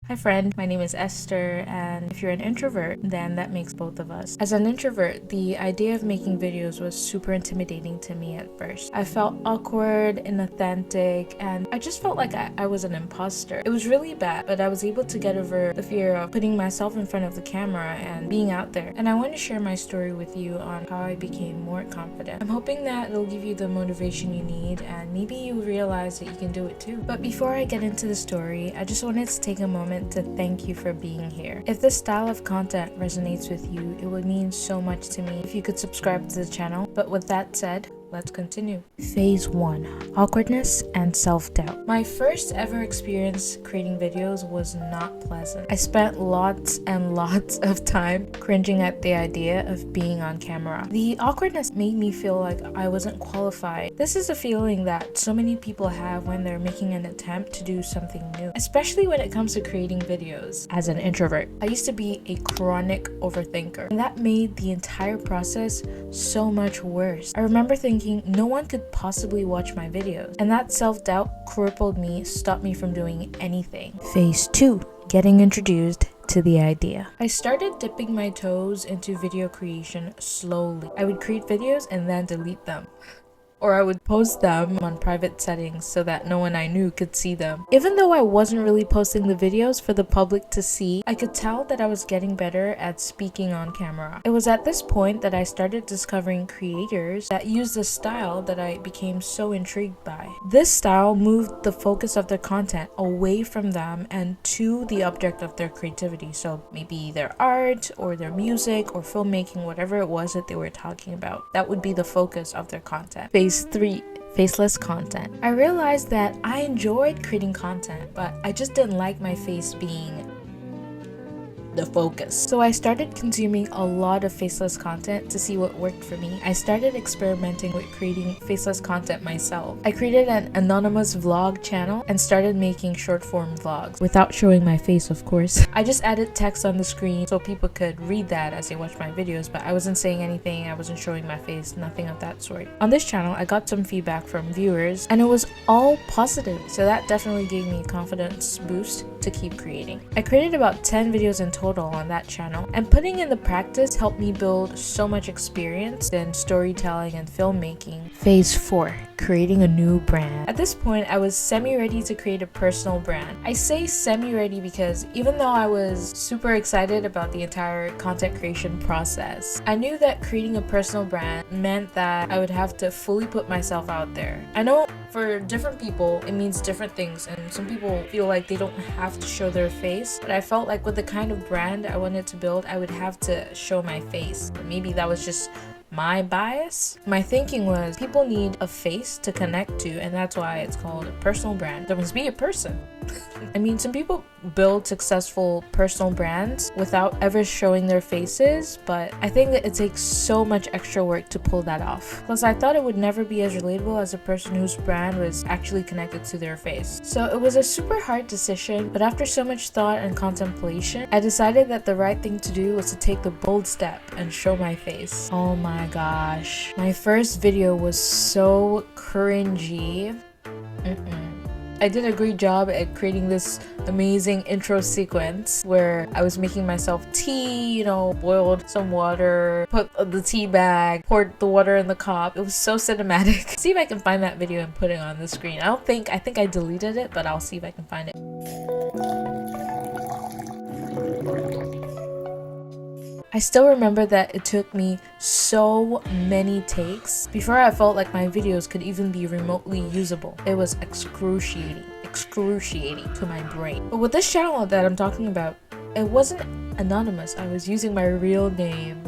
Hi friend, my name is Esther, and if you're an introvert, then that makes both of us. As an introvert, the idea of making videos was super intimidating to me at first. I felt awkward, inauthentic, and I just felt like I was an imposter. It was really bad, but I was able to get over the fear of putting myself in front of the camera and being out there. And I want to share my story with you on how I became more confident. I'm hoping that it'll give you the motivation you need, and maybe you realize that you can do it too. But before I get into the story, I just wanted to take a moment to thank you for being here. If this style of content resonates with you, it would mean so much to me if you could subscribe to the channel. But with that said, let's continue. Phase 1. Awkwardness and Self-Doubt. My first ever experience creating videos was not pleasant. I spent lots and lots of time cringing at the idea of being on camera. The awkwardness made me feel like I wasn't qualified. This is a feeling that so many people have when they're making an attempt to do something new, especially when it comes to creating videos. As an introvert, I used to be a chronic overthinker, and that made the entire process so much worse. I remember thinking no one could possibly watch my videos, and that self-doubt crippled me, stopped me from doing anything. Phase 2. Getting introduced to the idea. I started dipping my toes into video creation slowly. I would create videos and then delete them. Or I would post them on private settings so that no one I knew could see them. Even though I wasn't really posting the videos for the public to see, I could tell that I was getting better at speaking on camera. It was at this point that I started discovering creators that used a style that I became so intrigued by. This style moved the focus of their content away from them and to the object of their creativity. So maybe their art or their music or filmmaking, whatever it was that they were talking about. That would be the focus of their content. Phase 3. Faceless content. I realized that I enjoyed creating content, but I just didn't like my face being the focus. So I started consuming a lot of faceless content to see what worked for me. I started experimenting with creating faceless content myself. I created an anonymous vlog channel and started making short form vlogs without showing my face, of course. I just added text on the screen so people could read that as they watch my videos, but I wasn't saying anything, I wasn't showing my face, nothing of that sort. On this channel, I got some feedback from viewers and it was all positive, so that definitely gave me a confidence boost to keep creating. I created about 10 videos in total on that channel, and putting in the practice helped me build so much experience in storytelling and filmmaking. Phase 4. Creating a new brand. At this point, I was semi-ready to create a personal brand. I say semi-ready because even though I was super excited about the entire content creation process, I knew that creating a personal brand meant that I would have to fully put myself out there. I know for different people, it means different things, and some people feel like they don't have to show their face, but I felt like with the kind of brand I wanted to build, I would have to show my face. Maybe that was just my bias. My thinking was people need a face to connect to, and that's why it's called a personal brand. There must be a person. I mean, some people build successful personal brands without ever showing their faces, but I think that it takes so much extra work to pull that off. Plus, I thought it would never be as relatable as a person whose brand was actually connected to their face. So it was a super hard decision, but after so much thought and contemplation, I decided that the right thing to do was to take the bold step and show my face. Oh my gosh. My first video was so cringy. I did a great job at creating this amazing intro sequence where I was making myself tea, boiled some water, put the tea bag, poured the water in the cup. It was so cinematic. See if I can find that video and put it on the screen. I think I deleted it, but I'll see if I can find it. I still remember that it took me so many takes before I felt like my videos could even be remotely usable. It was excruciating to my brain. But with this channel that I'm talking about, it wasn't anonymous. I was using my real name.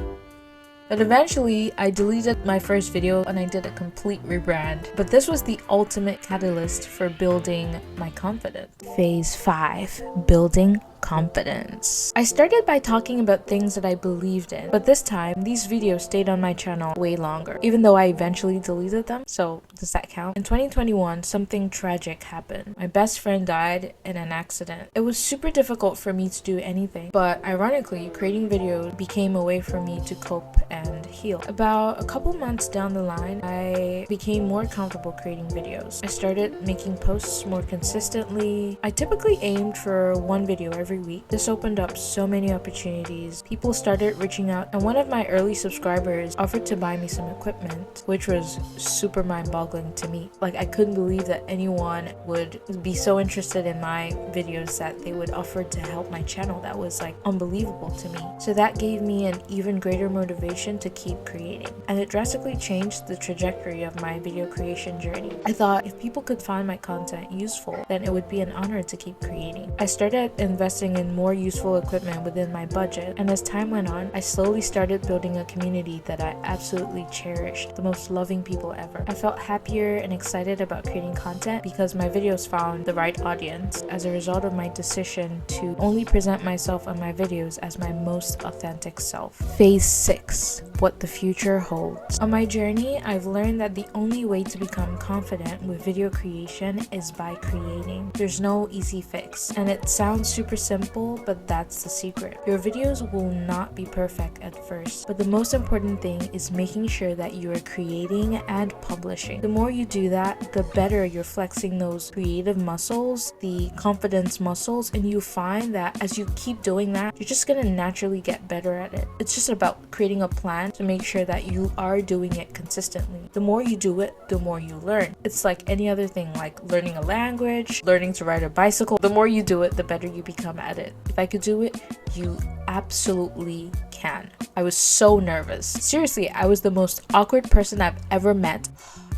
But eventually, I deleted my first video and I did a complete rebrand. But this was the ultimate catalyst for building my confidence. Phase 5. Building confidence. I started by talking about things that I believed in, but this time these videos stayed on my channel way longer, even though I eventually deleted them. So does that count? In 2021, something tragic happened. My best friend died in an accident. It was super difficult for me to do anything, but ironically, creating videos became a way for me to cope and heal. About a couple months down the line, I became more comfortable creating videos. I started making posts more consistently. I typically aimed for one video every week. This opened up so many opportunities. People started reaching out, and one of my early subscribers offered to buy me some equipment, which was super mind-boggling to me. Like, I couldn't believe that anyone would be so interested in my videos that they would offer to help my channel. That was like unbelievable to me. So that gave me an even greater motivation to keep creating, and it drastically changed the trajectory of my video creation journey. I thought if people could find my content useful, then it would be an honor to keep creating. I started investing in more useful equipment within my budget, and as time went on, I slowly started building a community that I absolutely cherished, the most loving people ever. I felt happier and excited about creating content because my videos found the right audience as a result of my decision to only present myself on my videos as my most authentic self. Phase 6. What the future holds. On my journey, I've learned that the only way to become confident with video creation is by creating. There's no easy fix, and it sounds super simple, but that's the secret. Your videos will not be perfect at first, but the most important thing is making sure that you are creating and publishing. The more you do that, the better you're flexing those creative muscles, the confidence muscles, and you find that as you keep doing that, you're just gonna naturally get better at it. It's just about creating a plan to make sure that you are doing it consistently. The more you do it, the more you learn. It's like any other thing, like learning a language, learning to ride a bicycle. The more you do it, the better you become at it. If I could do it, you absolutely can. I was so nervous. Seriously, I was the most awkward person I've ever met.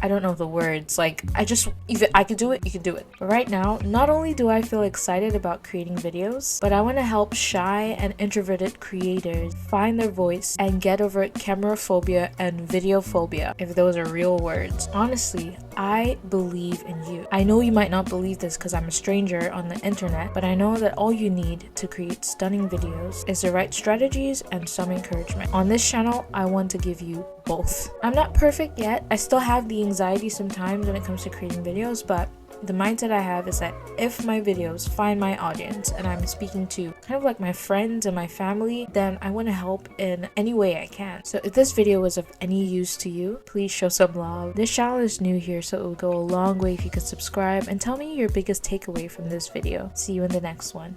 I don't know the words, like if I could do it, you could do it. But right now, not only do I feel excited about creating videos, but I want to help shy and introverted creators find their voice and get over camera phobia and video phobia, if those are real words. Honestly, I believe in you. I know you might not believe this because I'm a stranger on the internet, but I know that all you need to create stunning videos is the right strategies and some encouragement. On this channel, I want to give you both. I'm not perfect yet. I still have the anxiety sometimes when it comes to creating videos, but the mindset I have is that if my videos find my audience and I'm speaking to kind of like my friends and my family, then I want to help in any way I can. So if this video was of any use to you, please show some love. This channel is new here, so it will go a long way if you could subscribe and tell me your biggest takeaway from this video. See you in the next one.